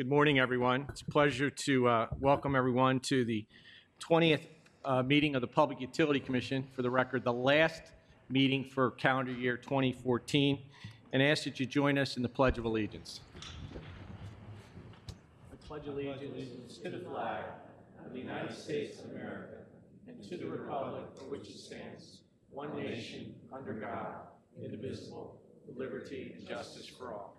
Good morning, everyone. It's a pleasure to welcome everyone to the 20th meeting of the Public Utility Commission. For the record, the last meeting for calendar year 2014, and ask that you join us in the Pledge of Allegiance. I pledge allegiance to the flag of the United States of America and to the republic for which it stands, one nation, under God, indivisible, with liberty and justice for all.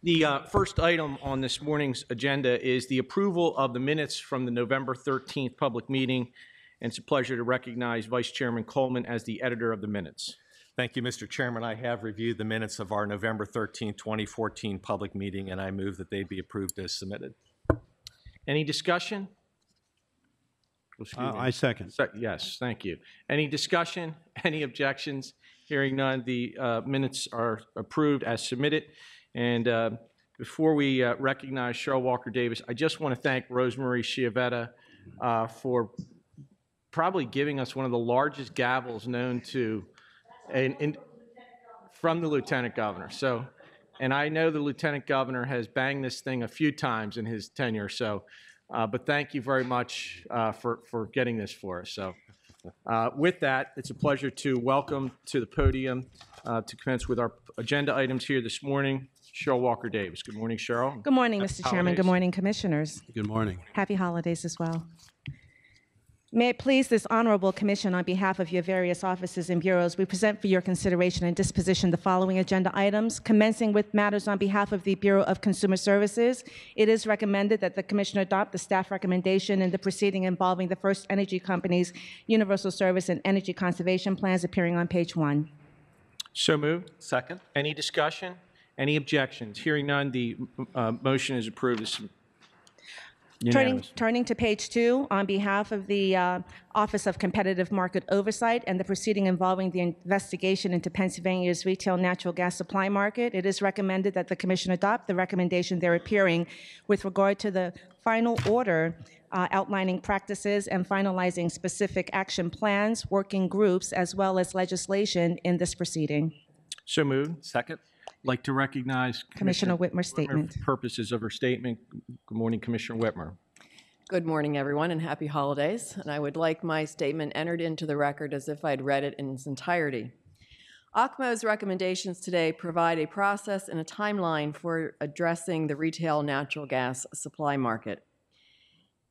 The first item on this morning's agenda is the approval of the minutes from the November 13th public meeting, and it's a pleasure to recognize Vice Chairman Coleman as the editor of the minutes. Thank you, Mr. Chairman. I have reviewed the minutes of our November 13th, 2014 public meeting, and I move that they be approved as submitted. Any discussion? I second. Yes, thank you. Any discussion? Any objections? Hearing none, the minutes are approved as submitted. And before we recognize Cheryl Walker Davis, I just want to thank Rosemarie Chiavetta for probably giving us one of the largest gavels known to from the Lieutenant Governor. So, and I know the Lieutenant Governor has banged this thing a few times in his tenure. So, but thank you very much for getting this for us. So, with that, it's a pleasure to welcome to the podium to commence with our agenda items here this morning, Cheryl Walker Davis. Good morning, Cheryl. Good morning, Mr. Chairman. Good morning, Commissioners. Good morning. Happy holidays as well. May it please this honorable commission, on behalf of your various offices and bureaus, we present for your consideration and disposition the following agenda items, commencing with matters on behalf of the Bureau of Consumer Services. It is recommended that the Commissioner adopt the staff recommendation in the proceeding involving the First Energy Company's Universal Service and Energy Conservation Plans appearing on page 1. So moved. Second. Any discussion? Any objections? Hearing none, the motion is approved. It's unanimous. Turning to page 2, on behalf of the Office of Competitive Market Oversight and the proceeding involving the investigation into Pennsylvania's retail natural gas supply market, it is recommended that the Commission adopt the recommendation there appearing with regard to the final order outlining practices and finalizing specific action plans, working groups, as well as legislation in this proceeding. So moved. Second. I'd like to recognize Commissioner Whitmer's statement. For purposes of her statement. Good morning, Commissioner Whitmer. Good morning, everyone, and happy holidays. And I would like my statement entered into the record as if I'd read it in its entirety. OCMO's recommendations today provide a process and a timeline for addressing the retail natural gas supply market.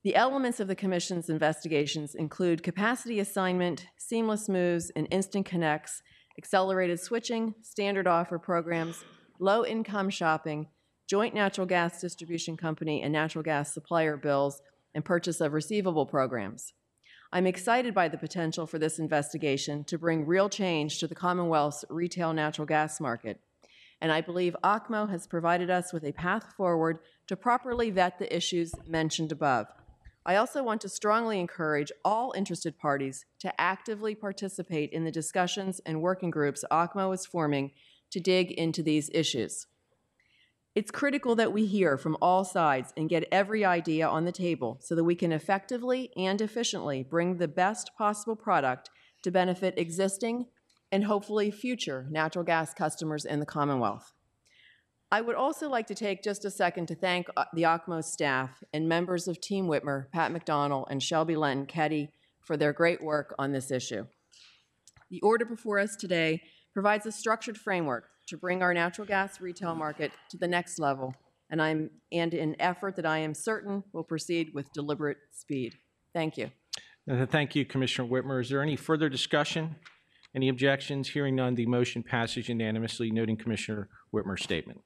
The elements of the Commission's investigations include capacity assignment, seamless moves, and instant connects, accelerated switching, standard offer programs, low-income shopping, joint natural gas distribution company and natural gas supplier bills, and purchase of receivable programs. I'm excited by the potential for this investigation to bring real change to the Commonwealth's retail natural gas market, and I believe OCMO has provided us with a path forward to properly vet the issues mentioned above. I also want to strongly encourage all interested parties to actively participate in the discussions and working groups OCMO is forming to dig into these issues. It's critical that we hear from all sides and get every idea on the table so that we can effectively and efficiently bring the best possible product to benefit existing and hopefully future natural gas customers in the Commonwealth. I would also like to take just a second to thank the OCMO staff and members of Team Whitmer, Pat McDonnell and Shelby Lenton-Ketty, for their great work on this issue. The order before us today provides a structured framework to bring our natural gas retail market to the next level, and an effort that I am certain will proceed with deliberate speed. Thank you. Thank you, Commissioner Whitmer. Is there any further discussion? Any objections? Hearing none, the motion passes unanimously, noting Commissioner Whitmer's statement.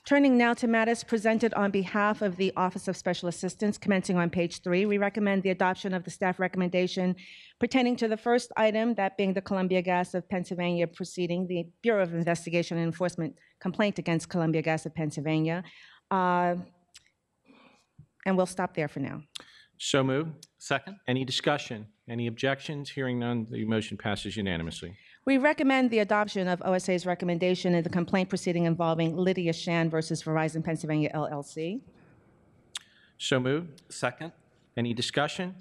Turning now to matters presented on behalf of the Office of Special Assistance, commencing on page 3, we recommend the adoption of the staff recommendation pertaining to the first item, that being the Columbia Gas of Pennsylvania proceeding, the Bureau of Investigation and Enforcement complaint against Columbia Gas of Pennsylvania. And we'll stop there for now. So moved. Second. Any discussion? Any objections? Hearing none, the motion passes unanimously. We recommend the adoption of OSA's recommendation in the complaint proceeding involving Lydia Shan versus Verizon Pennsylvania LLC. So moved. Second. Any discussion?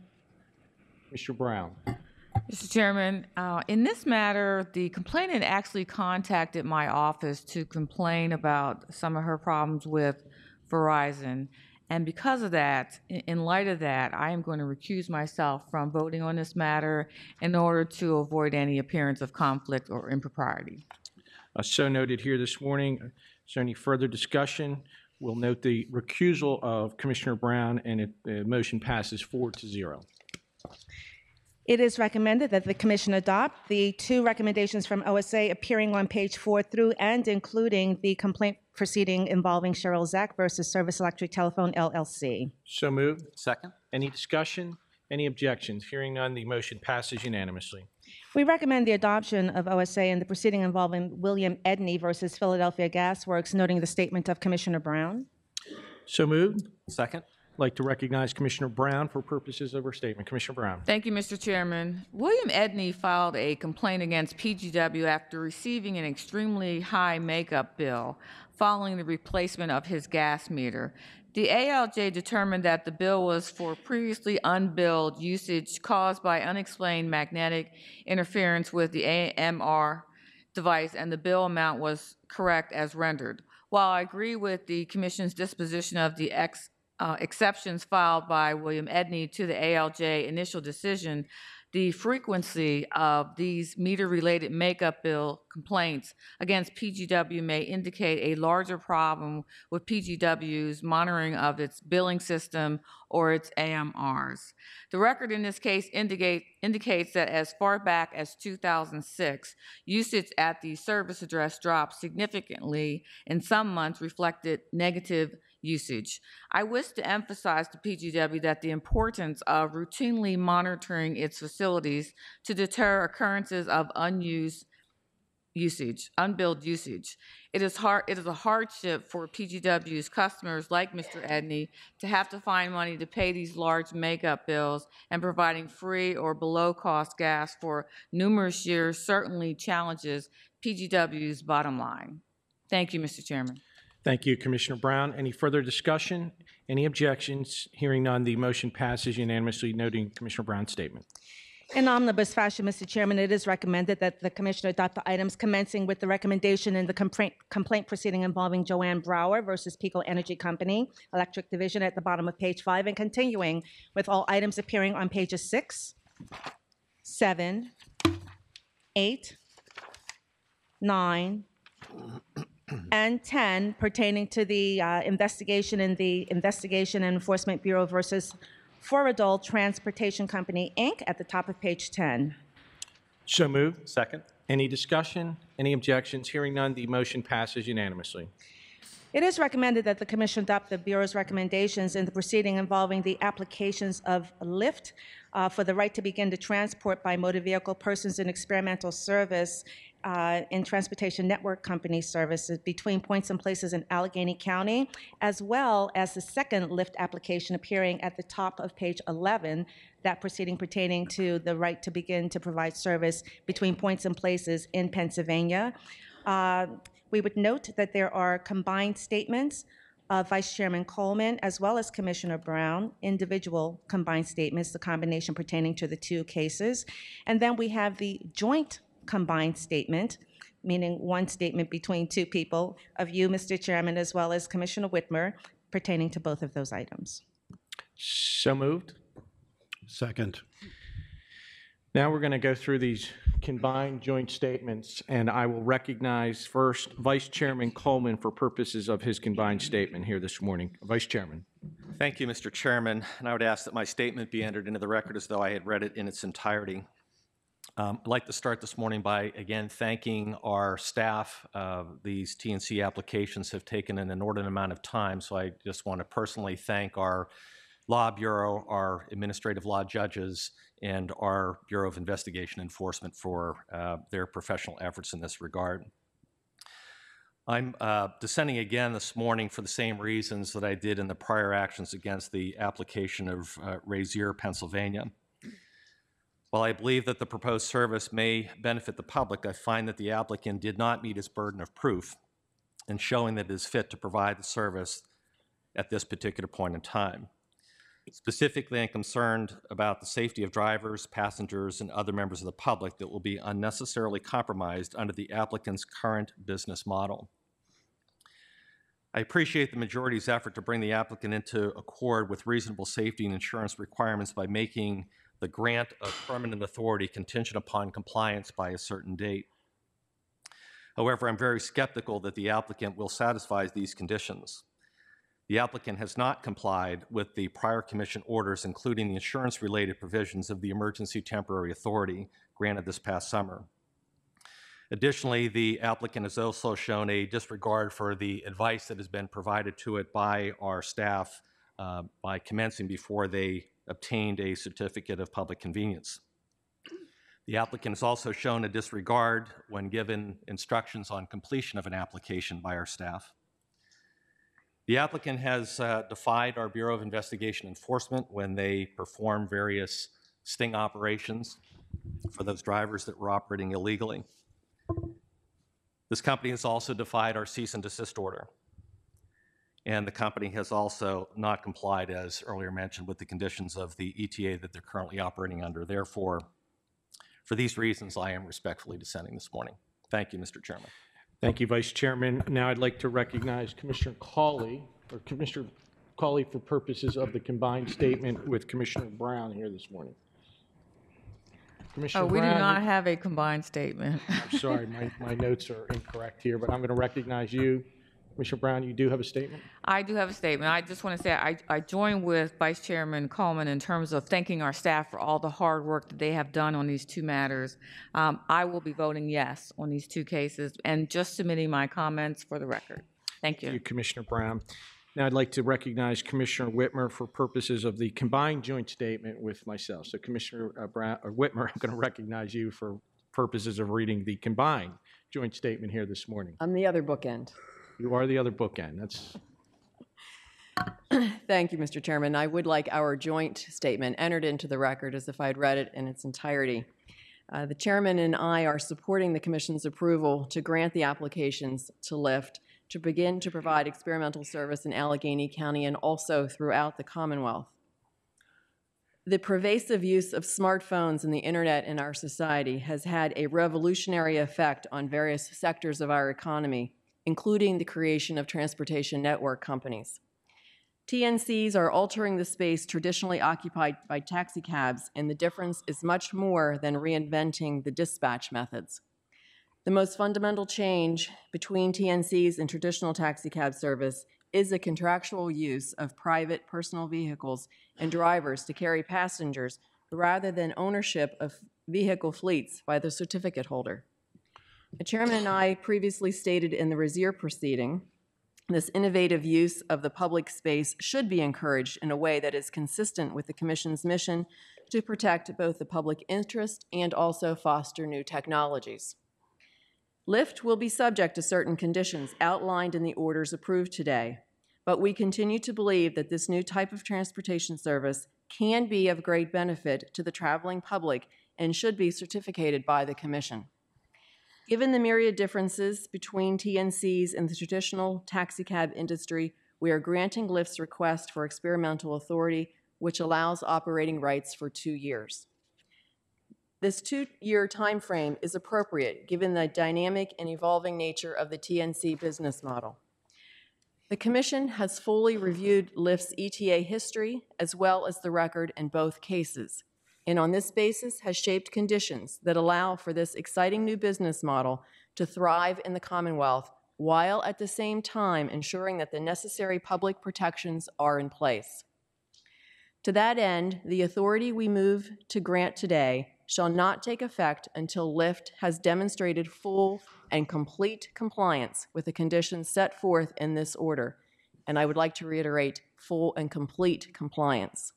Mr. Brown. Mr. Chairman, in this matter, the complainant actually contacted my office to complain about some of her problems with Verizon. And because of that, in light of that, I am going to recuse myself from voting on this matter in order to avoid any appearance of conflict or impropriety. So noted here this morning. Is there any further discussion? We'll note the recusal of Commissioner Brown, and the motion passes 4-0. It is recommended that the commission adopt the two recommendations from OSA appearing on page 4 through and including the complaint proceeding involving Cheryl Zach versus Service Electric Telephone LLC. So moved. Second? Any discussion? Any objections? Hearing none, the motion passes unanimously. We recommend the adoption of OSA and the proceeding involving William Edney versus Philadelphia Gas Works, noting the statement of Commissioner Brown. So moved. Second? I'd like to recognize Commissioner Brown for purposes of her statement. Commissioner Brown. Thank you, Mr. Chairman. William Edney filed a complaint against PGW after receiving an extremely high makeup bill following the replacement of his gas meter. The ALJ determined that the bill was for previously unbilled usage caused by unexplained magnetic interference with the AMR device, and the bill amount was correct as rendered. While I agree with the Commission's disposition of the exceptions filed by William Edney to the ALJ initial decision, the frequency of these meter-related makeup bill complaints against PGW may indicate a larger problem with PGW's monitoring of its billing system or its AMRs. The record in this case indicates that as far back as 2006, usage at the service address dropped significantly, and some months reflected negative usage. I wish to emphasize to PGW that the importance of routinely monitoring its facilities to deter occurrences of unbilled usage. It is a hardship for PGW's customers like Mr. Edney to have to find money to pay these large makeup bills, and providing free or below cost gas for numerous years certainly challenges PGW's bottom line. Thank you, Mr. Chairman. Thank you, Commissioner Brown. Any further discussion? Any objections? Hearing none, the motion passes unanimously, noting Commissioner Brown's statement. In omnibus fashion, Mr. Chairman, it is recommended that the Commission adopt the items commencing with the recommendation in the complaint proceeding involving Joanne Brower versus Pico Energy Company, Electric Division, at the bottom of page 5, and continuing with all items appearing on pages 6, 7, 8, 9, and 10 pertaining to the investigation in the Investigation and Enforcement Bureau versus Foradol Transportation Company, Inc., at the top of page 10. So moved. Second? Any discussion? Any objections? Hearing none, the motion passes unanimously. It is recommended that the Commission adopt the Bureau's recommendations in the proceeding involving the applications of LIFT for the right to begin to transport by motor vehicle persons in experimental service in Transportation Network Company services between points and places in Allegheny County, as well as the second LIFT application appearing at the top of page 11, that proceeding pertaining to the right to begin to provide service between points and places in Pennsylvania. We would note that there are combined statements of Vice Chairman Coleman as well as Commissioner Brown, individual combined statements, the combination pertaining to the two cases. And then we have the joint combined statement, meaning one statement between two people, of you, Mr. Chairman, as well as Commissioner Whitmer, pertaining to both of those items. So moved. Second. Now we're going to go through these combined joint statements, and I will recognize first Vice Chairman Coleman for purposes of his combined statement here this morning. Vice Chairman. Thank you, Mr. Chairman, and I would ask that my statement be entered into the record as though I had read it in its entirety. I'd like to start this morning by, again, thanking our staff. These TNC applications have taken an inordinate amount of time, so I just want to personally thank our Law Bureau, our administrative law judges, and our Bureau of Investigation Enforcement for their professional efforts in this regard. I'm dissenting again this morning for the same reasons that I did in the prior actions against the application of Razier, Pennsylvania. While I believe that the proposed service may benefit the public, I find that the applicant did not meet his burden of proof in showing that it is fit to provide the service at this particular point in time. Specifically, I'm concerned about the safety of drivers, passengers, and other members of the public that will be unnecessarily compromised under the applicant's current business model. I appreciate the majority's effort to bring the applicant into accord with reasonable safety and insurance requirements by making the grant of permanent authority contingent upon compliance by a certain date. However, I'm very skeptical that the applicant will satisfy these conditions. The applicant has not complied with the prior commission orders, including the insurance-related provisions of the emergency temporary authority granted this past summer. Additionally, the applicant has also shown a disregard for the advice that has been provided to it by our staff by commencing before they obtained a certificate of public convenience. The applicant has also shown a disregard when given instructions on completion of an application by our staff. The applicant has defied our Bureau of Investigation Enforcement when they perform various sting operations for those drivers that were operating illegally. This company has also defied our cease and desist order. And the company has also not complied, as earlier mentioned, with the conditions of the ETA that they're currently operating under. Therefore, for these reasons, I am respectfully dissenting this morning. Thank you, Mr. Chairman. Thank you, Vice Chairman. Now I'd like to recognize Commissioner Cawley for purposes of the combined statement with Commissioner Brown here this morning. Commissioner Oh, we do Brown, not have a combined statement. I'm sorry, my notes are incorrect here, but I'm going to recognize you. Commissioner Brown, you do have a statement? I do have a statement. I just want to say I join with Vice Chairman Coleman in terms of thanking our staff for all the hard work that they have done on these two matters. I will be voting yes on these two cases and just submitting my comments for the record. Thank you. Thank you, Commissioner Brown. Now I'd like to recognize Commissioner Whitmer for purposes of the combined joint statement with myself. So Commissioner Whitmer, I'm going to recognize you for purposes of reading the combined joint statement here this morning. I'm the other bookend. You are the other bookend. That's Thank you, Mr. Chairman. I would like our joint statement entered into the record as if I had read it in its entirety. The chairman and I are supporting the Commission's approval to grant the applications to Lyft to begin to provide experimental service in Allegheny County and also throughout the Commonwealth. The pervasive use of smartphones and the internet in our society has had a revolutionary effect on various sectors of our economy, including the creation of transportation network companies. TNCs are altering the space traditionally occupied by taxicabs, and the difference is much more than reinventing the dispatch methods. The most fundamental change between TNCs and traditional taxicab service is a contractual use of private personal vehicles and drivers to carry passengers rather than ownership of vehicle fleets by the certificate holder. The chairman and I previously stated in the Razier proceeding, this innovative use of the public space should be encouraged in a way that is consistent with the Commission's mission to protect both the public interest and also foster new technologies. Lyft will be subject to certain conditions outlined in the orders approved today, but we continue to believe that this new type of transportation service can be of great benefit to the traveling public and should be certificated by the Commission. Given the myriad differences between TNCs and the traditional taxicab industry, we are granting Lyft's request for experimental authority, which allows operating rights for 2 years. This 2-year time frame is appropriate given the dynamic and evolving nature of the TNC business model. The Commission has fully reviewed Lyft's ETA history as well as the record in both cases, and on this basis has shaped conditions that allow for this exciting new business model to thrive in the Commonwealth while at the same time ensuring that the necessary public protections are in place. To that end, the authority we move to grant today shall not take effect until Lyft has demonstrated full and complete compliance with the conditions set forth in this order, and I would like to reiterate, full and complete compliance.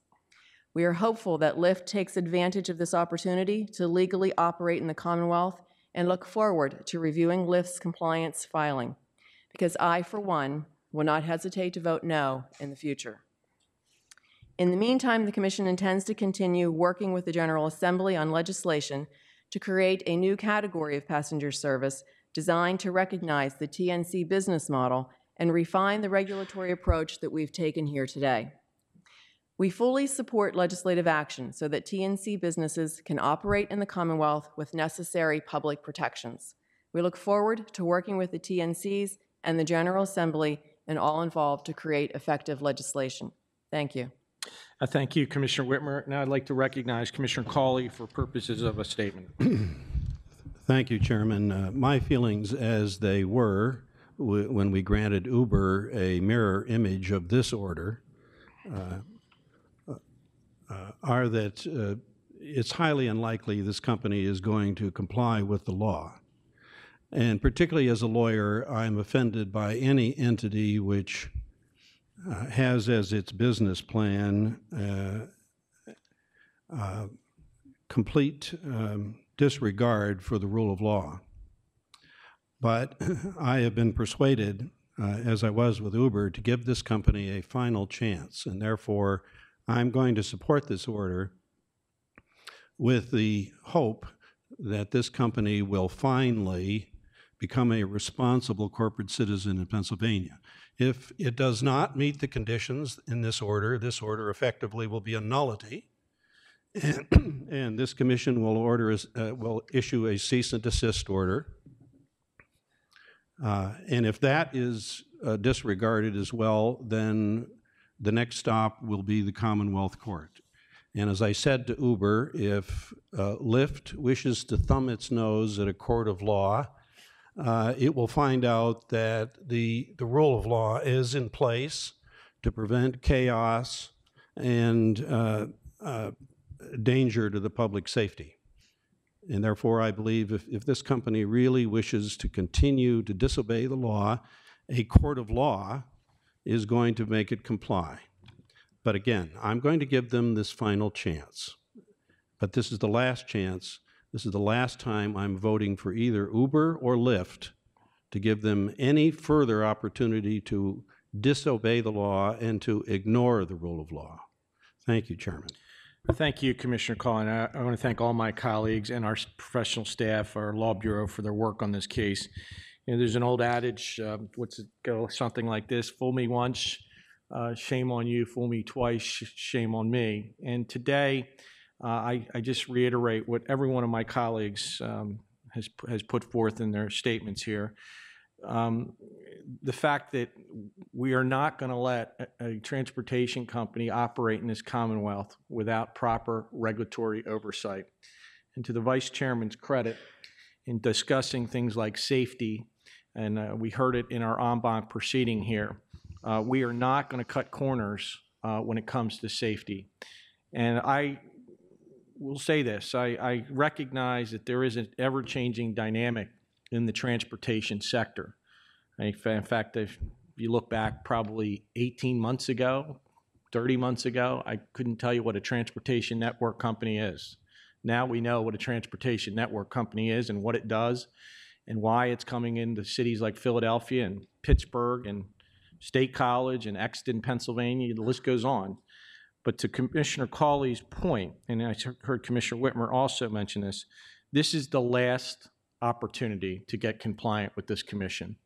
We are hopeful that Lyft takes advantage of this opportunity to legally operate in the Commonwealth and look forward to reviewing Lyft's compliance filing, because I, for one, will not hesitate to vote no in the future. In the meantime, the Commission intends to continue working with the General Assembly on legislation to create a new category of passenger service designed to recognize the TNC business model and refine the regulatory approach that we've taken here today. We fully support legislative action so that TNC businesses can operate in the Commonwealth with necessary public protections. We look forward to working with the TNCs and the General Assembly and all involved to create effective legislation. Thank you. Thank you, Commissioner Whitmer. Now I'd like to recognize Commissioner Cawley for purposes of a statement. Thank you, Chairman. My feelings as they were when we granted Uber a mirror image of this order are that it's highly unlikely this company is going to comply with the law. And particularly as a lawyer, I'm offended by any entity which has as its business plan complete disregard for the rule of law. But I have been persuaded, as I was with Uber, to give this company a final chance, and therefore I'm going to support this order with the hope that this company will finally become a responsible corporate citizen in Pennsylvania. If it does not meet the conditions in this order effectively will be a nullity, and this commission will issue a cease and desist order. And if that is disregarded as well, then the next stop will be the Commonwealth Court. And as I said to Uber, if Lyft wishes to thumb its nose at a court of law, it will find out that the rule of law is in place to prevent chaos and danger to the public safety. And therefore, I believe if this company really wishes to continue to disobey the law, a court of law is going to make it comply. But again, I'm going to give them this final chance. But this is the last chance. This is the last time I'm voting for either Uber or Lyft to give them any further opportunity to disobey the law and to ignore the rule of law. Thank you, Chairman. Thank you, Commissioner Cawley. I want to thank all my colleagues and our professional staff, our law bureau, for their work on this case. You know, there's an old adage, what's it go, something like this: fool me once, shame on you; fool me twice, shame on me. And today, I just reiterate what every one of my colleagues has put forth in their statements here. The fact that we are not going to let a transportation company operate in this Commonwealth without proper regulatory oversight. And to the Vice Chairman's credit, in discussing things like safety, and we heard it in our en banc proceeding here, we are not going to cut corners when it comes to safety. And I will say this, I recognize that there is an ever-changing dynamic in the transportation sector. In fact, if you look back probably 18 months ago, 30 months ago, I couldn't tell you what a transportation network company is. Now we know what a transportation network company is and what it does and why it's coming into cities like Philadelphia and Pittsburgh and State College and Exton, Pennsylvania. The list goes on. But to Commissioner Cawley's point, and I heard Commissioner Whitmer also mention this is the last opportunity to get compliant with this commission.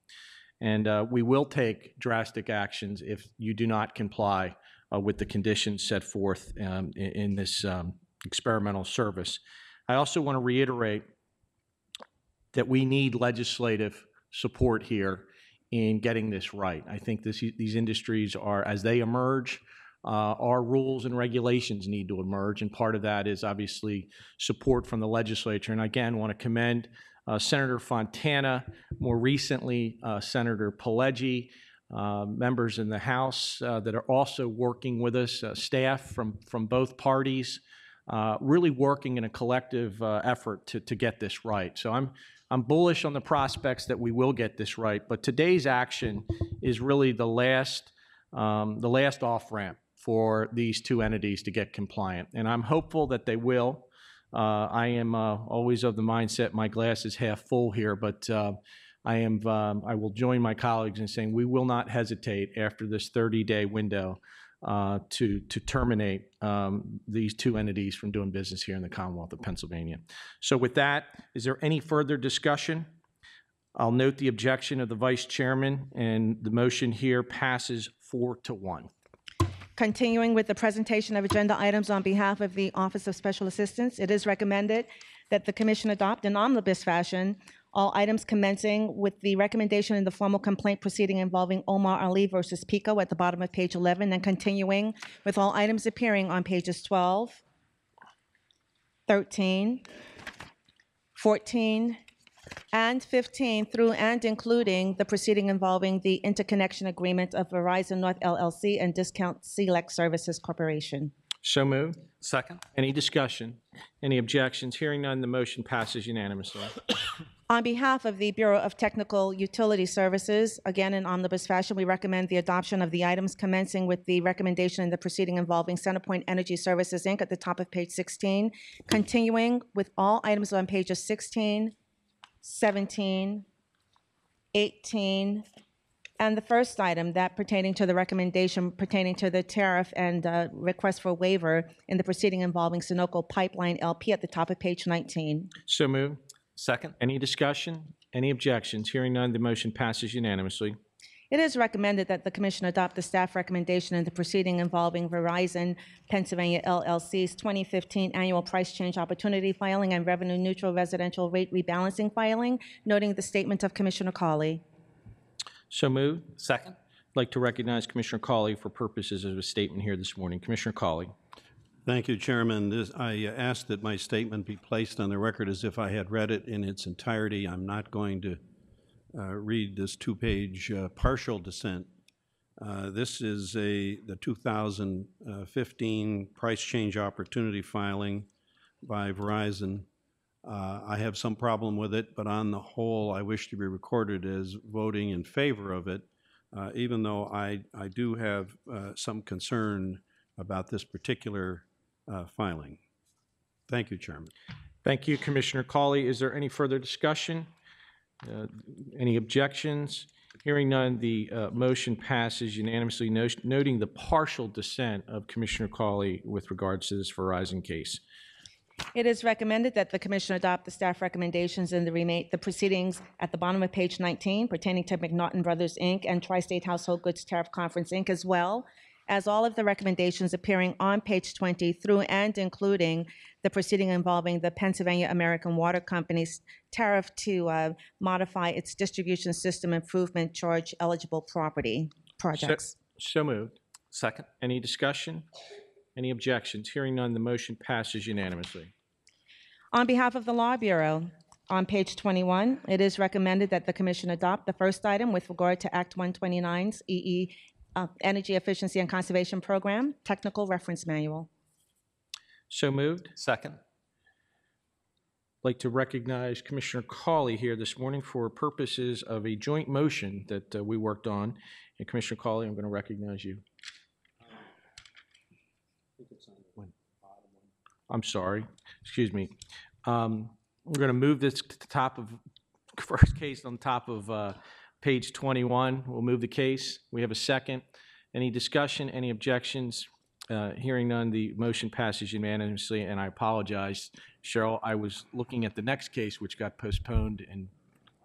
And we will take drastic actions if you do not comply with the conditions set forth in this experimental service. I also want to reiterate that we need legislative support here in getting this right. I think these industries are, as they emerge, our rules and regulations need to emerge, and part of that is obviously support from the legislature. And again, want to commend Senator Fontana, more recently Senator Pileggi, members in the House that are also working with us, staff from both parties, really working in a collective effort to get this right. So I'm bullish on the prospects that we will get this right, but today's action is really the last off-ramp for these two entities to get compliant, and I'm hopeful that they will. I am always of the mindset my glass is half full here, but I will join my colleagues in saying we will not hesitate after this 30-day window to terminate these two entities from doing business here in the Commonwealth of Pennsylvania. So with that, is there any further discussion? I'll note the objection of the Vice Chairman, and the motion here passes 4-1. Continuing with the presentation of agenda items on behalf of the Office of Special Assistance, it is recommended that the Commission adopt in omnibus fashion all items commencing with the recommendation in the formal complaint proceeding involving Omar Ali versus Pico at the bottom of page 11, and continuing with all items appearing on pages 12, 13, 14, and 15 through and including the proceeding involving the interconnection agreement of Verizon North LLC and Discount Select Services Corporation. So moved. Second. Any discussion? Any objections? Hearing none, the motion passes unanimously. On behalf of the Bureau of Technical Utility Services, again in omnibus fashion, we recommend the adoption of the items commencing with the recommendation in the proceeding involving Centerpoint Energy Services, Inc. at the top of page 16, continuing with all items on pages 16, 17, 18, and the first item, that pertaining to the recommendation pertaining to the tariff and request for waiver in the proceeding involving Sunoco Pipeline LP at the top of page 19. So moved. Second. Any discussion? Any objections? Hearing none, the motion passes unanimously. It is recommended that the Commission adopt the staff recommendation in the proceeding involving Verizon Pennsylvania LLC's 2015 annual price change opportunity filing and revenue neutral residential rate rebalancing filing, noting the statement of Commissioner Cawley. So moved. Second. I'd like to recognize Commissioner Cawley for purposes of a statement here this morning. Commissioner Cawley. Thank you, Chairman. I ask that my statement be placed on the record as if I had read it in its entirety. I'm not going to read this two-page partial dissent. This is the 2015 price change opportunity filing by Verizon. I have some problem with it, but on the whole, I wish to be recorded as voting in favor of it, even though I do have some concern about this particular filing. Thank you, Chairman. Thank you, Commissioner Cawley. Is there any further discussion? Any objections? Hearing none, the motion passes unanimously, noting the partial dissent of Commissioner Cawley with regards to this Verizon case. It is recommended that the Commission adopt the staff recommendations in the proceedings at the bottom of page 19 pertaining to McNaughton Brothers, Inc. and Tri-State Household Goods Tariff Conference, Inc., as well as all of the recommendations appearing on page 20 through and including the proceeding involving the Pennsylvania American Water Company's tariff to modify its distribution system improvement charge eligible property projects. So moved. Second. Any discussion? Any objections? Hearing none, the motion passes unanimously. On behalf of the Law Bureau, on page 21, it is recommended that the Commission adopt the first item with regard to Act 129's EE Energy Efficiency and Conservation Program, Technical Reference Manual. So moved. Second. I'd like to recognize Commissioner Cawley here this morning for purposes of a joint motion that we worked on. And Commissioner Cawley, I'm going to recognize you. I'm sorry. Excuse me. We're going to move this to the top of first case on top of page 21. We'll move the case. We have a second. Any discussion? Any objections? Hearing none, the motion passes unanimously, and I apologize, Cheryl. I was looking at the next case, which got postponed and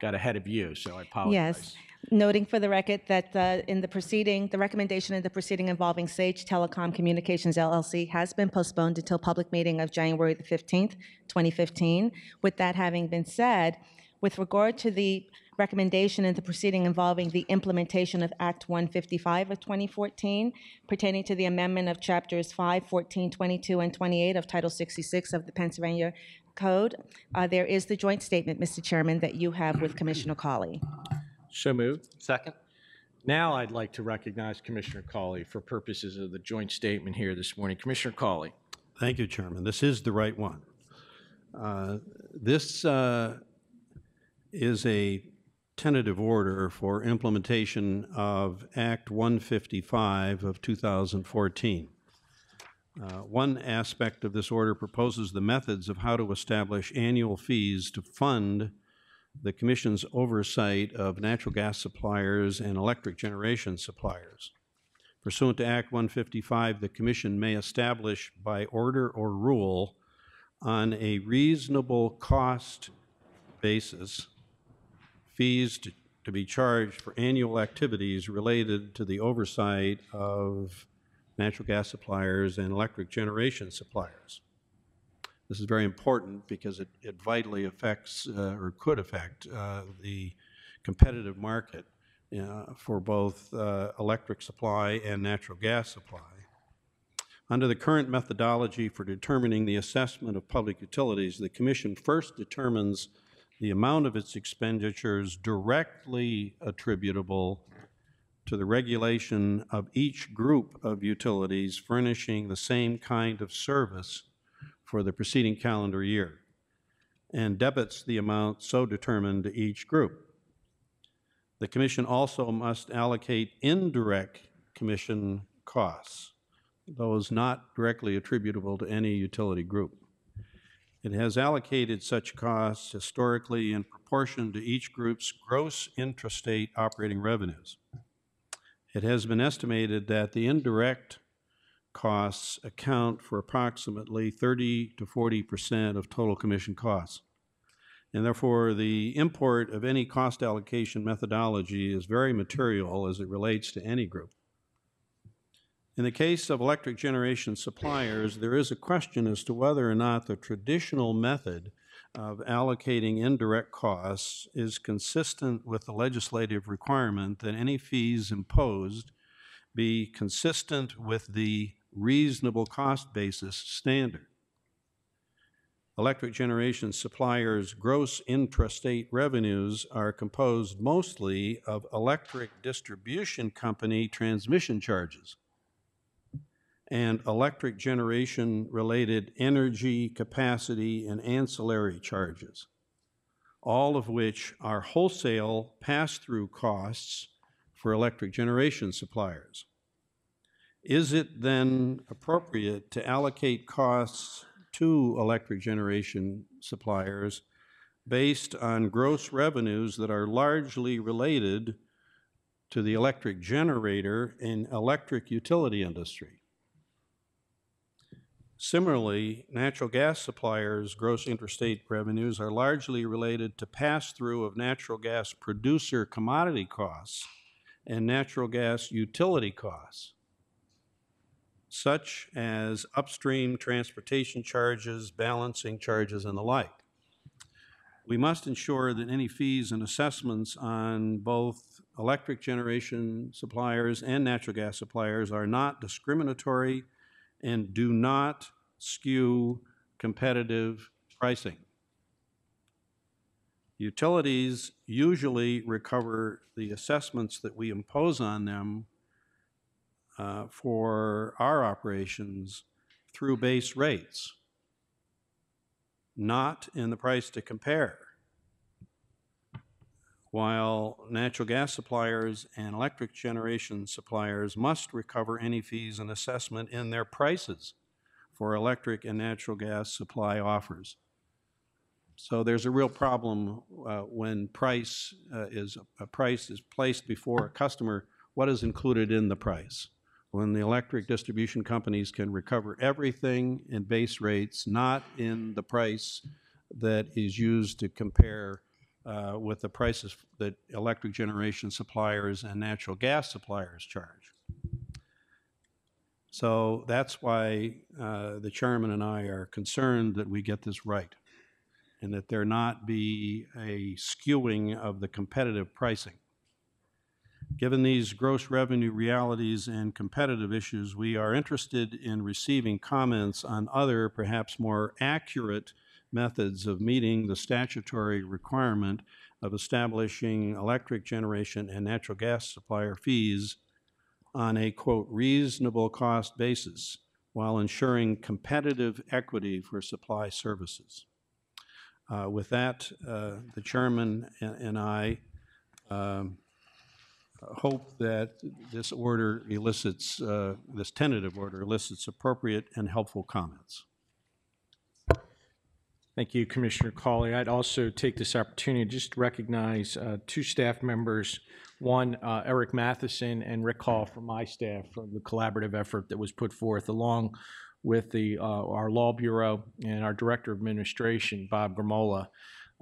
got ahead of you, so I apologize. Yes. Noting for the record that in the proceeding, the recommendation in the proceeding involving Sage Telecom Communications LLC has been postponed until public meeting of January the 15th, 2015. With that having been said, with regard to the recommendation in the proceeding involving the implementation of Act 155 of 2014 pertaining to the amendment of chapters 5, 14, 22, and 28 of Title 66 of the Pennsylvania Code, there is the joint statement, Mr. Chairman, that you have with Commissioner Cawley. So moved. Second. Now I'd like to recognize Commissioner Cawley for purposes of the joint statement here this morning. Commissioner Cawley. Thank you, Chairman. This is the right one. This is a tentative order for implementation of Act 155 of 2014. One aspect of this order proposes the methods of how to establish annual fees to fund the Commission's oversight of natural gas suppliers and electric generation suppliers. Pursuant to Act 155, the Commission may establish by order or rule on a reasonable cost basis fees to be charged for annual activities related to the oversight of natural gas suppliers, and electric generation suppliers. This is very important because it vitally affects or could affect the competitive market for both electric supply and natural gas supply. Under the current methodology for determining the assessment of public utilities, the Commission first determines the amount of its expenditures directly attributable to the regulation of each group of utilities furnishing the same kind of service for the preceding calendar year, and debits the amount so determined to each group. The Commission also must allocate indirect Commission costs, those not directly attributable to any utility group. It has allocated such costs historically in proportion to each group's gross intrastate operating revenues. It has been estimated that the indirect costs account for approximately 30 to 40% of total Commission costs. And therefore, the import of any cost allocation methodology is very material as it relates to any group. In the case of electric generation suppliers, there is a question as to whether or not the traditional method of allocating indirect costs is consistent with the legislative requirement that any fees imposed be consistent with the reasonable cost basis standard. Electric generation suppliers' gross intrastate revenues are composed mostly of electric distribution company transmission charges and electric generation-related energy, capacity, and ancillary charges, all of which are wholesale pass-through costs for electric generation suppliers. Is it then appropriate to allocate costs to electric generation suppliers based on gross revenues that are largely related to the electric generator and electric utility industry? Similarly, natural gas suppliers' gross interstate revenues are largely related to pass-through of natural gas producer commodity costs and natural gas utility costs, such as upstream transportation charges, balancing charges, and the like. We must ensure that any fees and assessments on both electric generation suppliers and natural gas suppliers are not discriminatory and do not skew competitive pricing. Utilities usually recover the assessments that we impose on them for our operations through base rates, not in the price to compare. While natural gas suppliers and electric generation suppliers must recover any fees and assessment in their prices for electric and natural gas supply offers. So there's a real problem when price is placed before a customer. What is included in the price? When the electric distribution companies can recover everything in base rates, not in the price that is used to compare with the prices that electric generation suppliers and natural gas suppliers charge. So that's why the chairman and I are concerned that we get this right and that there not be a skewing of the competitive pricing. Given these gross revenue realities and competitive issues, we are interested in receiving comments on other, perhaps more accurate methods of meeting the statutory requirement of establishing electric generation and natural gas supplier fees on a, quote, reasonable cost basis while ensuring competitive equity for supply services. With that, the chairman and I hope that this order elicits, this tentative order elicits appropriate and helpful comments. Thank you, Commissioner Cawley. I'd also take this opportunity just to recognize two staff members, one, Eric Matheson and Rick Hall from my staff for the collaborative effort that was put forth, along with our Law Bureau and our Director of Administration, Bob Gramola.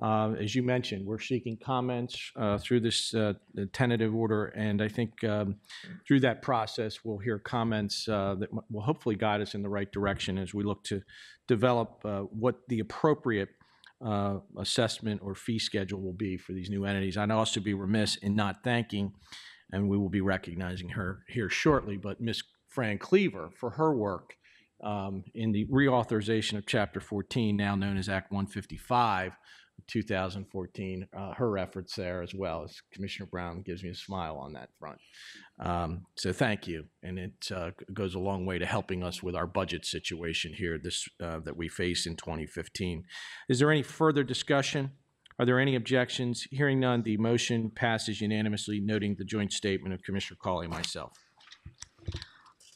As you mentioned, we're seeking comments through this tentative order, and I think through that process, we'll hear comments that will hopefully guide us in the right direction as we look to develop what the appropriate assessment or fee schedule will be for these new entities. I'd also be remiss in not thanking, and we will be recognizing her here shortly, but Ms. Fran Cleaver for her work in the reauthorization of Chapter 14, now known as Act 155, 2014, her efforts there as well, as Commissioner Brown gives me a smile on that front. So thank you, and it goes a long way to helping us with our budget situation here that we face in 2015. Is there any further discussion? Are there any objections? Hearing none, the motion passes unanimously, noting the joint statement of Commissioner Cawley and myself.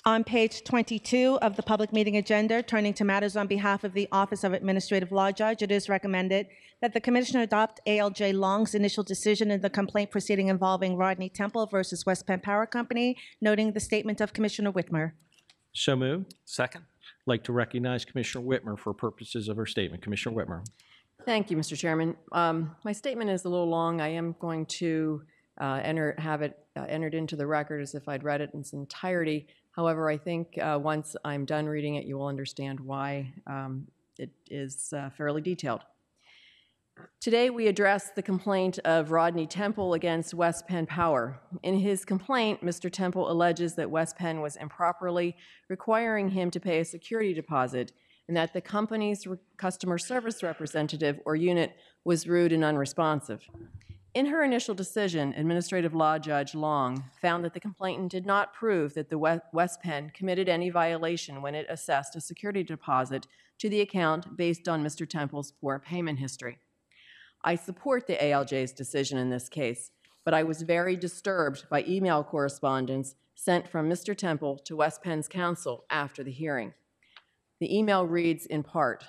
On page 22 of the public meeting agenda, turning to matters on behalf of the Office of Administrative Law Judge, it is recommended that the Commissioner adopt ALJ Long's initial decision in the complaint proceeding involving Rodney Temple versus West Penn Power Company, noting the statement of Commissioner Whitmer. So moved. Second. I'd like to recognize Commissioner Whitmer for purposes of her statement. Commissioner Whitmer. Thank you, Mr. Chairman. My statement is a little long. I am going to have it entered into the record as if I'd read it in its entirety. However, I think once I'm done reading it, you will understand why it is fairly detailed. Today, we address the complaint of Rodney Temple against West Penn Power. In his complaint, Mr. Temple alleges that West Penn was improperly requiring him to pay a security deposit and that the company's customer service representative or unit was rude and unresponsive. In her initial decision, Administrative Law Judge Long found that the complainant did not prove that the West Penn committed any violation when it assessed a security deposit to the account based on Mr. Temple's poor payment history. I support the ALJ's decision in this case, but I was very disturbed by email correspondence sent from Mr. Temple to West Penn's counsel after the hearing. The email reads in part,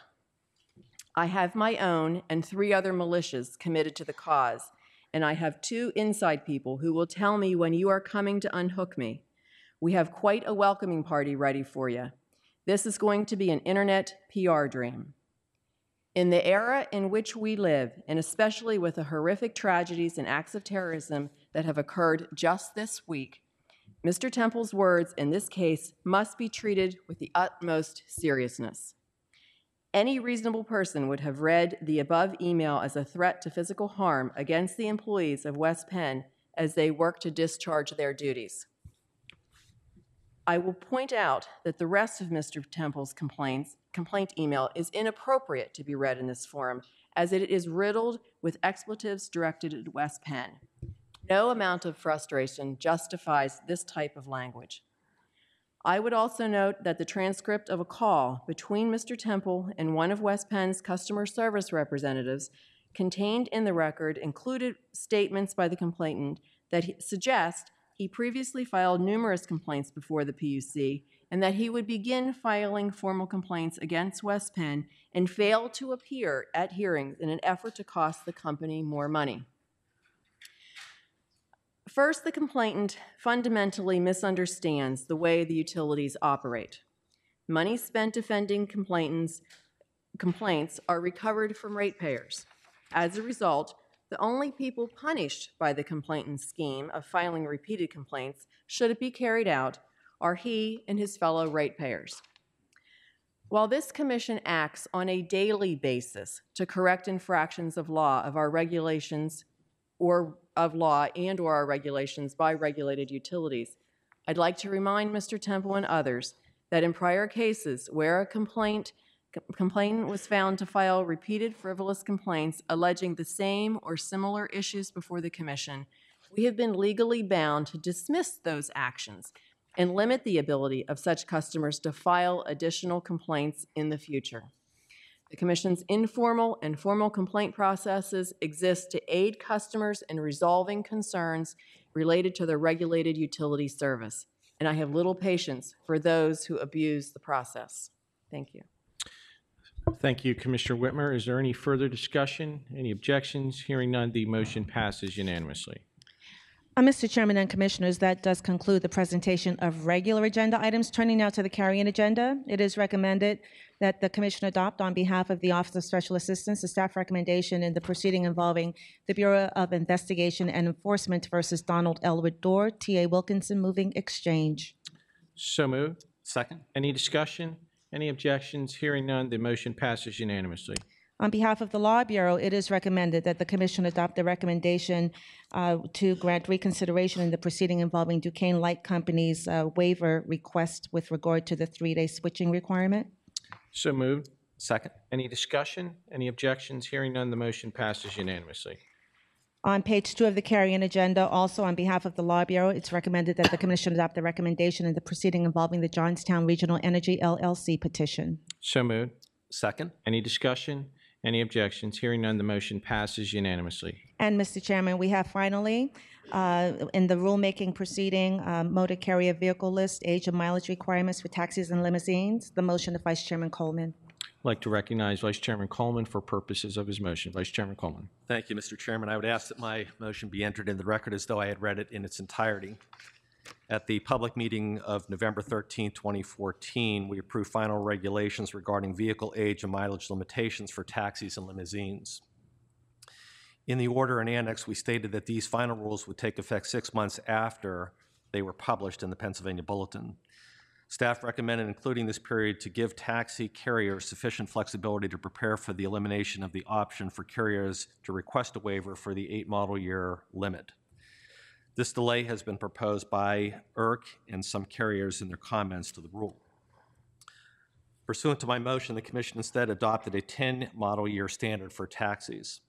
"I have my own and 3 other militias committed to the cause, and I have 2 inside people who will tell me when you are coming to unhook me. We have quite a welcoming party ready for you. This is going to be an internet PR dream." In the era in which we live, and especially with the horrific tragedies and acts of terrorism that have occurred just this week, Mr. Temple's words in this case must be treated with the utmost seriousness. Any reasonable person would have read the above email as a threat to physical harm against the employees of West Penn as they work to discharge their duties. I will point out that the rest of Mr. Temple's complaint email is inappropriate to be read in this forum, as it is riddled with expletives directed at West Penn. No amount of frustration justifies this type of language. I would also note that the transcript of a call between Mr. Temple and one of West Penn's customer service representatives contained in the record included statements by the complainant that suggest he previously filed numerous complaints before the PUC and that he would begin filing formal complaints against West Penn and fail to appear at hearings in an effort to cost the company more money. First, the complainant fundamentally misunderstands the way the utilities operate. Money spent defending complaints are recovered from ratepayers. As a result, the only people punished by the complainant's scheme of filing repeated complaints, should it be carried out, are he and his fellow ratepayers. While this commission acts on a daily basis to correct infractions of law of our regulations or our regulations by regulated utilities, I'd like to remind Mr. Temple and others that in prior cases where a complainant was found to file repeated frivolous complaints alleging the same or similar issues before the commission, we have been legally bound to dismiss those actions and limit the ability of such customers to file additional complaints in the future. The Commission's informal and formal complaint processes exist to aid customers in resolving concerns related to their regulated utility service, and I have little patience for those who abuse the process. Thank you. Thank you, Commissioner Whitmer. Is there any further discussion? Any objections? Hearing none, the motion passes unanimously. Mr. Chairman and Commissioners, that does conclude the presentation of regular agenda items. Turning now to the carry-in agenda, it is recommended that the Commission adopt, on behalf of the Office of Special Assistance, the staff recommendation in the proceeding involving the Bureau of Investigation and Enforcement versus Donald Elwood Dorr, T.A. Wilkinson, moving exchange. So moved. Second. Any discussion? Any objections? Hearing none, the motion passes unanimously. On behalf of the Law Bureau, it is recommended that the Commission adopt the recommendation to grant reconsideration in the proceeding involving Duquesne Light Company's waiver request with regard to the 3-day switching requirement. So moved. Second. Any discussion? Any objections? Hearing none, the motion passes unanimously. On page 2 of the carry-in agenda, also on behalf of the Law Bureau, it's recommended that the Commission adopt the recommendation in the proceeding involving the Johnstown Regional Energy LLC petition. So moved. Second. Any discussion? Any objections? Hearing none, the motion passes unanimously. And, Mr. Chairman, we have finally, in the rulemaking proceeding, motor carrier vehicle list, age and mileage requirements for taxis and limousines, the motion of Vice Chairman Coleman. I'd like to recognize Vice Chairman Coleman for purposes of his motion. Vice Chairman Coleman. Thank you, Mr. Chairman. I would ask that my motion be entered in the record as though I had read it in its entirety. At the public meeting of November 13, 2014, we approved final regulations regarding vehicle age and mileage limitations for taxis and limousines. In the order and annex, we stated that these final rules would take effect 6 months after they were published in the Pennsylvania Bulletin. Staff recommended including this period to give taxi carriers sufficient flexibility to prepare for the elimination of the option for carriers to request a waiver for the 8 model year limit. This delay has been proposed by IRC and some carriers in their comments to the rule. Pursuant to my motion, the Commission instead adopted a 10 model year standard for taxis.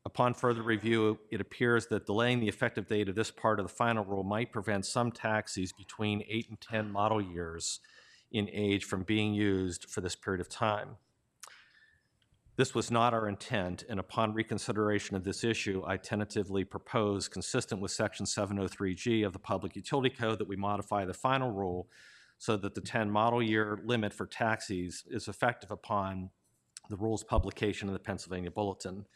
Upon further review, it appears that delaying the effective date of this part of the final rule might prevent some taxis between 8 and 10 model years in age from being used for this period of time. This was not our intent, and upon reconsideration of this issue, I tentatively propose, consistent with Section 703G of the Public Utility Code, that we modify the final rule so that the 10 model year limit for taxis is effective upon the rule's publication in the Pennsylvania Bulletin.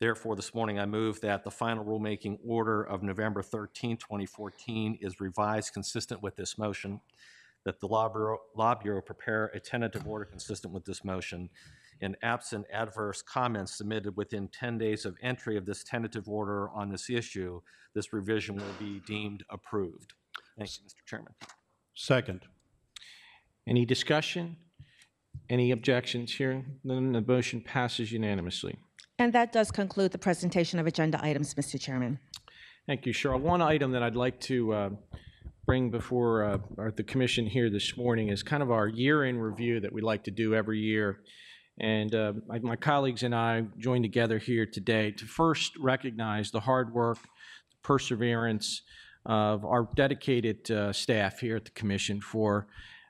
Therefore, this morning I move that the final rulemaking order of November 13, 2014 is revised consistent with this motion, that the Law Bureau prepare a tentative order consistent with this motion, and absent adverse comments submitted within 10 days of entry of this tentative order on this issue, this revision will be deemed approved. Thank you, Mr. Chairman. Second. Any discussion? Any objections? Hearing none, the motion passes unanimously. And that does conclude the presentation of agenda items, Mr. Chairman. Thank you, Cheryl. One item that I'd like to bring before the Commission here this morning is kind of our year-end review that we like to do every year. And my colleagues and I joined together here today to first recognize the hard work, perseverance of our dedicated staff here at the Commission for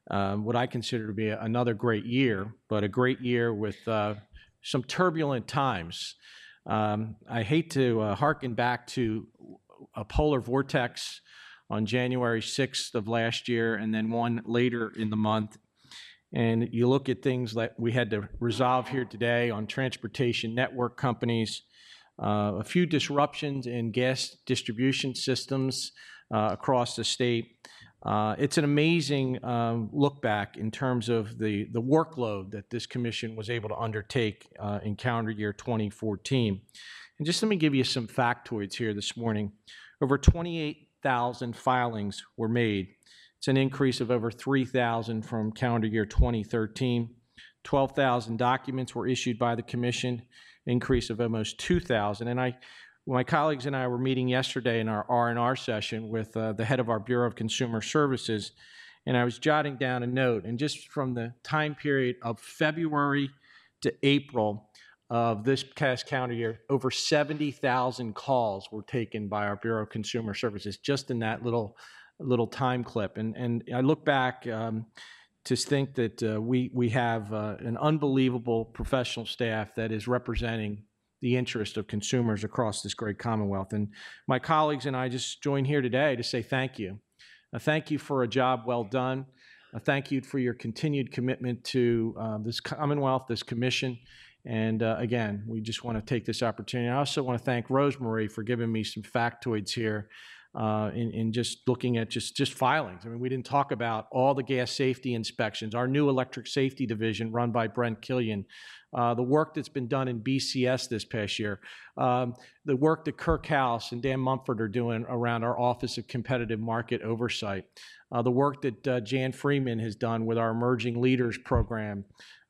what I consider to be another great year, but a great year with some turbulent times. I hate to hearken back to a polar vortex on January 6th of last year and then one later in the month. And you look at things that we had to resolve here today on transportation network companies, a few disruptions in gas distribution systems across the state. It's an amazing look back in terms of the workload that this commission was able to undertake in calendar year 2014. And just let me give you some factoids here this morning. Over 28,000 filings were made. It's an increase of over 3,000 from calendar year 2013. 12,000 documents were issued by the commission, increase of almost 2,000. And my colleagues and I were meeting yesterday in our R&R session with the head of our Bureau of Consumer Services, and I was jotting down a note. And just from the time period of February to April of this past calendar year, over 70,000 calls were taken by our Bureau of Consumer Services just in that little time clip. And I look back to think that we have an unbelievable professional staff that is representing the interest of consumers across this great Commonwealth. And my colleagues and I just joined here today to say thank you. Thank you for a job well done. Thank you for your continued commitment to this Commonwealth, this commission. And again, we just want to take this opportunity. I also want to thank Rosemarie for giving me some factoids here in just looking at just filings. I mean, we didn't talk about all the gas safety inspections, our new electric safety division run by Brent Killian, the work that's been done in BCS this past year, the work that Kirk House and Dan Mumford are doing around our Office of Competitive Market Oversight, the work that Jan Freeman has done with our Emerging Leaders program.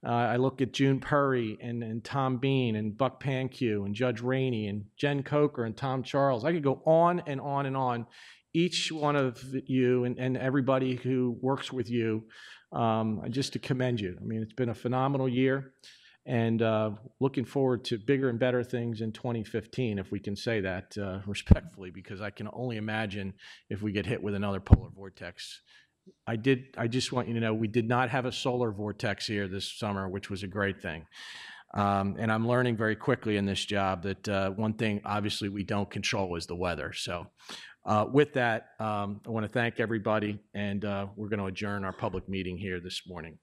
I look at June Purry and Tom Bean and Buck Panque and Judge Rainey and Jen Coker and Tom Charles. I could go on and on and on. Each one of you and everybody who works with you, just to commend you. I mean, it's been a phenomenal year, and looking forward to bigger and better things in 2015, if we can say that respectfully, because I can only imagine if we get hit with another polar vortex. I just want you to know we did not have a solar vortex here this summer, which was a great thing. And I'm learning very quickly in this job that one thing obviously we don't control is the weather. So with that, I want to thank everybody, and we're going to adjourn our public meeting here this morning.